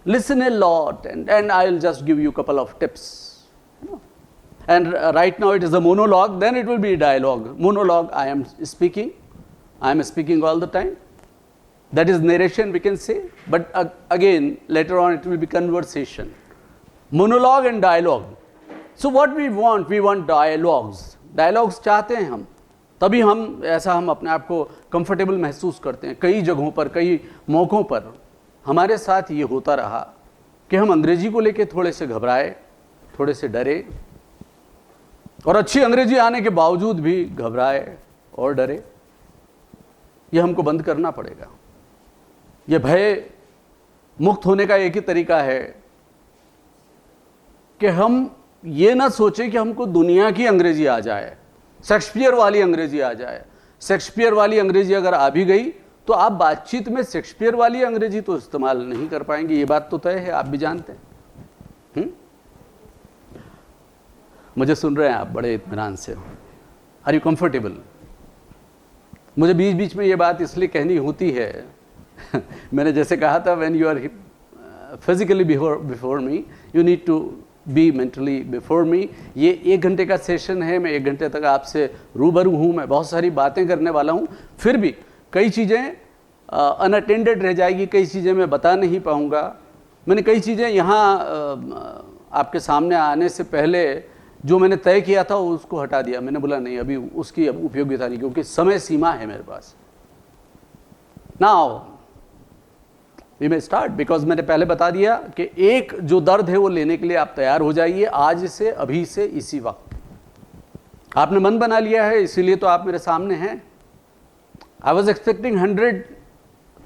listen a lot, and I'll just give you a couple of tips. And right now it is a monologue, then it will be a dialogue. Monologue, I am speaking all the time. That is narration, we can say, but again, later on it will be conversation. Monologue and dialogue. So what we want dialogues. Dialogues चाहते हैं हम, तभी हम अपने आप को comfortable महसूस करते हैं. कई जगहों पर, कई मौक़ों पर हमारे साथ ये होता रहा कि हम अंग्रेजी को लेके थोड़े से घबराए, थोड़े से डरे, और अच्छी अंग्रेजी आने के बावजूद भी घबराए और डरे. ये हमको बंद करना पड़ेगा. ये भय मुक्त होने का एक ही तरीका है कि हम ये ना सोचें कि हमको दुनिया की अंग्रेजी आ जाए, शेक्सपियर वाली अंग्रेजी आ जाए. शेक्सपियर वाली अंग्रेजी अगर आ भी गई तो आप बातचीत में शेक्सपियर वाली अंग्रेजी तो इस्तेमाल नहीं कर पाएंगे, ये बात तो तय है, आप भी जानते हैं. मुझे सुन रहे हैं आप बड़े इत्मीनान से. Are you comfortable? मुझे बीच बीच में ये बात इसलिए कहनी होती है मैंने जैसे कहा था, when you are physically before me, you need to be mentally before me. ये 1 घंटे का सेशन है, मैं 1 घंटे तक आपसे रूबरू हूँ, मैं बहुत सारी बातें करने वाला हूँ. फिर भी कई चीज़ें अनअटेंडेड रह जाएगी, कई चीज़ें मैं बता नहीं पाऊँगा. मैंने कई चीज़ें यहाँ आपके सामने आने से पहले जो मैंने तय किया था उसको हटा दिया. मैंने बोला नहीं, अभी उसकी उपयोगिता नहीं, क्योंकि समय सीमा है मेरे पास. Now we may start, because मैंने पहले बता दिया कि एक जो दर्द है वो लेने के लिए आप तैयार हो जाइए आज से, अभी से, इसी वक्त. आपने मन बना लिया है, इसीलिए तो आप मेरे सामने हैं. I was expecting 100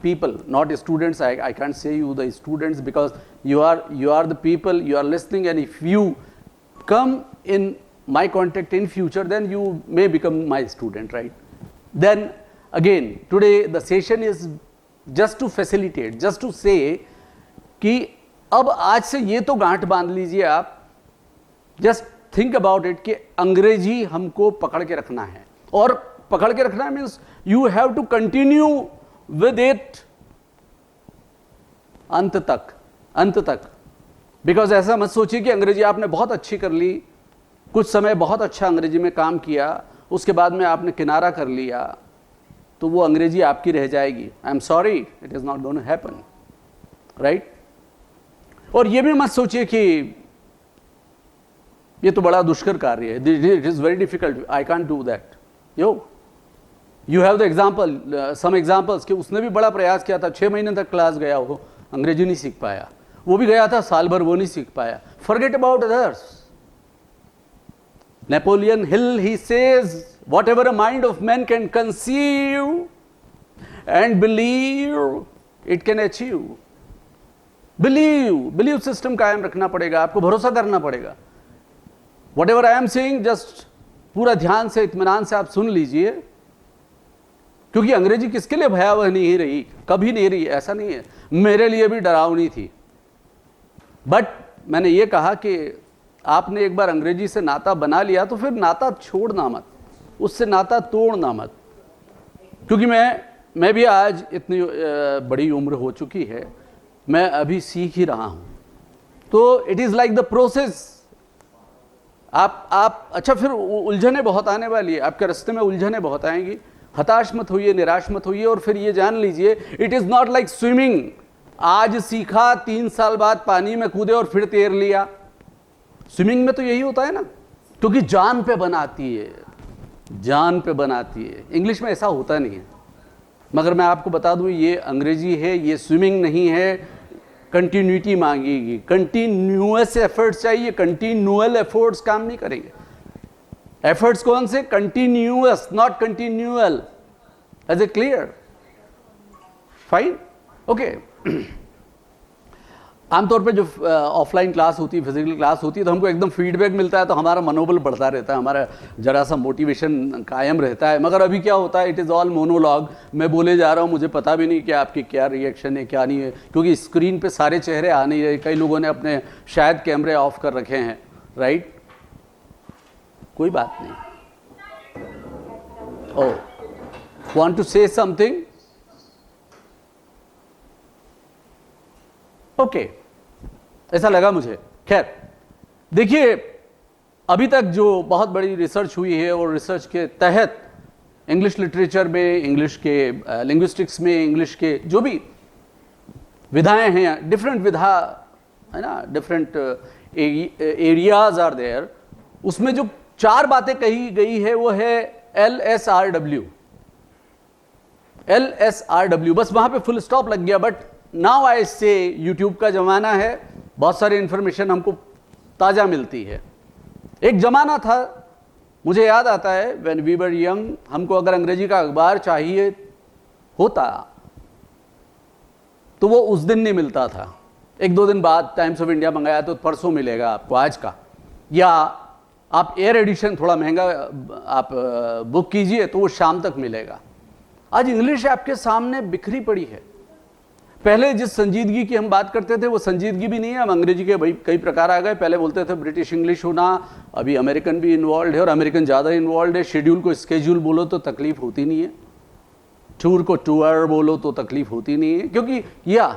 people, not students. I can't say you the students because you are the people, you are listening, and if you come in my contact in future, then you may become my student, right? Then again, today the session is just to facilitate, just to say कि अब आज से ये तो गांठ बांध लीजिए आप, just think about it कि अंग्रेजी हमको पकड़ के रखना है. और पकड़ के रखना means you have to continue with it अंत तक. बिकॉज ऐसा मत सोचिए कि अंग्रेजी आपने बहुत अच्छी कर ली, कुछ समय बहुत अच्छा अंग्रेजी में काम किया, उसके बाद में आपने किनारा कर लिया तो वो अंग्रेजी आपकी रह जाएगी. I am sorry, it is not going to happen, right? और ये भी मत सोचिए कि ये तो बड़ा दुष्कर कार्य है, it is very difficult, I can't do that. You have the example, some examples कि उसने भी बड़ा प्रयास किया था, 6 महीने तक क्लास गया, वो अंग्रेजी नहीं सीख पाया. वो भी गया था साल भर, वो नहीं सीख पाया. Forget about others. Napoleon Hill, he says whatever a mind of man can conceive and believe, it can achieve. Believe system कायम रखना पड़ेगा, आपको भरोसा करना पड़ेगा. Whatever I am saying, just पूरा ध्यान से, इत्मीनान से आप सुन लीजिए, क्योंकि अंग्रेजी किसके लिए भयावह नहीं रही, कभी नहीं रही, ऐसा नहीं है. मेरे लिए भी डरावनी थी, बट मैंने ये कहा कि आपने एक बार अंग्रेजी से नाता बना लिया तो फिर नाता छोड़ना मत, उससे नाता तोड़ना मत. क्योंकि मैं भी आज इतनी बड़ी उम्र हो चुकी है, मैं अभी सीख ही रहा हूँ. तो it is like the process. आप अच्छा, फिर उलझने बहुत आने वाली है, आपके रास्ते में उलझने बहुत आएंगी. हताश मत होइए, निराश मत होइए. और फिर ये जान लीजिए, it is not like swimming. आज सीखा, 3 साल बाद पानी में कूदे और फिर तैर लिया. स्विमिंग में तो यही होता है ना, क्योंकि जान पे बनाती है, जान पे बनाती है. इंग्लिश में ऐसा होता नहीं है. मगर मैं आपको बता दूं, ये अंग्रेजी है, ये स्विमिंग नहीं है. कंटिन्यूटी मांगेगी, कंटिन्यूअस एफर्ट्स चाहिए. कंटिन्यूअल एफर्ट्स काम नहीं करेंगे. एफर्ट्स कौन से? Continuous, not continual. Is it clear? Fine, okay. आमतौर पे जो ऑफलाइन क्लास होती है, फिजिकल क्लास होती है, तो हमको एकदम फीडबैक मिलता है, तो हमारा मनोबल बढ़ता रहता है, हमारा जरा सा मोटिवेशन कायम रहता है. मगर अभी क्या होता है, इट इज़ ऑल मोनोलॉग. मैं बोले जा रहा हूँ, मुझे पता भी नहीं कि आपकी क्या रिएक्शन है, क्या नहीं है, क्योंकि स्क्रीन पे सारे चेहरे आ नहीं रहे. कई लोगों ने अपने शायद कैमरे ऑफ कर रखे हैं, राइट? कोई बात नहीं. Oh, want to say something? Okay, ऐसा लगा मुझे। खैर देखिए, अभी तक जो बहुत बड़ी रिसर्च हुई है और रिसर्च के तहत इंग्लिश लिटरेचर में, इंग्लिश के लिंग्विस्टिक्स में, इंग्लिश के जो भी विधाएं हैं, डिफरेंट विधा है ना, डिफरेंट एरियाज आर देयर, उसमें जो 4 बातें कही गई है वो है LSRW। LSRW, बस वहां पे फुल स्टॉप लग गया। बट नाउ आई से यूट्यूब का जमाना है, बहुत सारी इंफॉर्मेशन हमको ताजा मिलती है। एक जमाना था, मुझे याद आता है, व्हेन वी वर यंग, हमको अगर अंग्रेजी का अखबार चाहिए होता तो वो उस दिन नहीं मिलता था, 1-2 दिन बाद टाइम्स ऑफ इंडिया मंगाया तो परसों मिलेगा आपको आज का, या आप एयर एडिशन थोड़ा महंगा आप बुक कीजिए तो वो शाम तक मिलेगा। आज इंग्लिश आपके सामने बिखरी पड़ी है। पहले जिस संजीदगी की हम बात करते थे वो संजीदगी भी नहीं है। हम अंग्रेजी के भाई कई प्रकार आ गए। पहले बोलते थे ब्रिटिश इंग्लिश होना, अभी अमेरिकन भी इन्वॉल्व है और अमेरिकन ज़्यादा इन्वॉल्व है। शेड्यूल को स्केड्यूल बोलो तो तकलीफ होती नहीं है, टूर को टूर बोलो तो तकलीफ होती नहीं है, क्योंकि या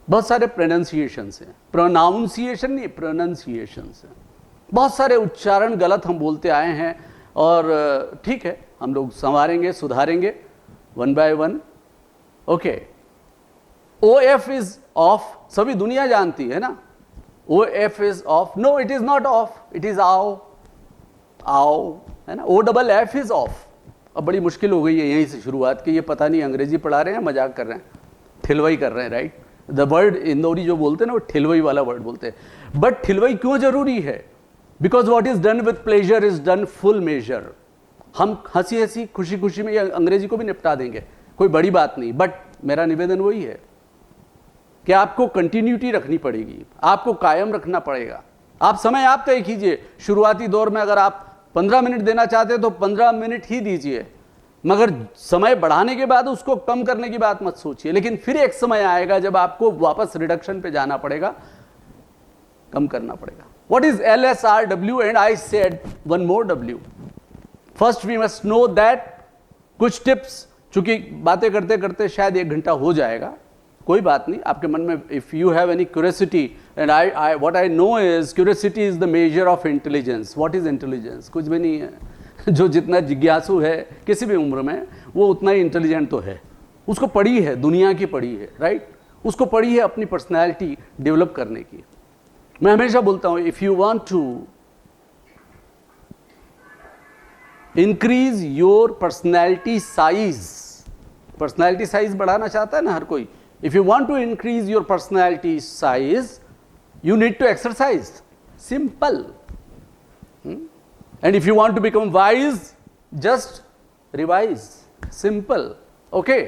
बहुत सारे प्रोनाउंसिएशंस हैं, प्रोनाउंसिएशन नहीं, प्रोनाउंसिएशंस हैं। बहुत सारे उच्चारण गलत हम बोलते आए हैं और ठीक है, हम लोग संवारेंगे, सुधारेंगे 1 by 1। Okay, OF is off, सभी दुनिया जानती है ना, OF is off. No, it is not off, it is आओ, आओ, है ना। OFF is off. अब बड़ी मुश्किल हो गई है यहीं से शुरुआत की। ये पता नहीं अंग्रेजी पढ़ा रहे हैं, मजाक कर रहे हैं, ठिलवई कर रहे हैं, राइट। द वर्ड इंदौरी जो बोलते हैं ना, वो ठिलवई वाला वर्ड बोलते हैं। बट ठिलवई क्यों जरूरी है? Because what is done with pleasure is done full measure. हम हंसी हंसी खुशी खुशी में ये अंग्रेजी को भी निपटा देंगे, कोई बड़ी बात नहीं। बट मेरा निवेदन वही है कि आपको कंटिन्यूटी रखनी पड़ेगी, आपको कायम रखना पड़ेगा। आप समय आप तय कीजिए। शुरुआती दौर में अगर आप 15 मिनट देना चाहते हैं तो 15 मिनट ही दीजिए, मगर समय बढ़ाने के बाद उसको कम करने की बात मत सोचिए। लेकिन फिर एक समय आएगा जब आपको वापस रिडक्शन पे जाना पड़ेगा, कम करना पड़ेगा। What is LSRW? And I said one more W. First we must know that कुछ टिप्स, चूंकि बातें करते करते शायद 1 घंटा हो जाएगा, कोई बात नहीं। आपके मन में if you have any curiosity, and I what I know is curiosity is the measure of intelligence. What is intelligence? कुछ भी नहीं है। जो जितना जिज्ञासु है किसी भी उम्र में, वो उतना ही इंटेलिजेंट तो है। उसको पढ़ी है, दुनिया की पढ़ी है, राइट। उसको पढ़ी है अपनी पर्सनैलिटी डेवलप करने की। मैं हमेशा बोलता हूं, if you want to increase your personality size बढ़ाना चाहता है ना हर कोई। If you want to increase your personality size, you need to exercise, simple. And if you want to become wise, just revise, simple. Okay,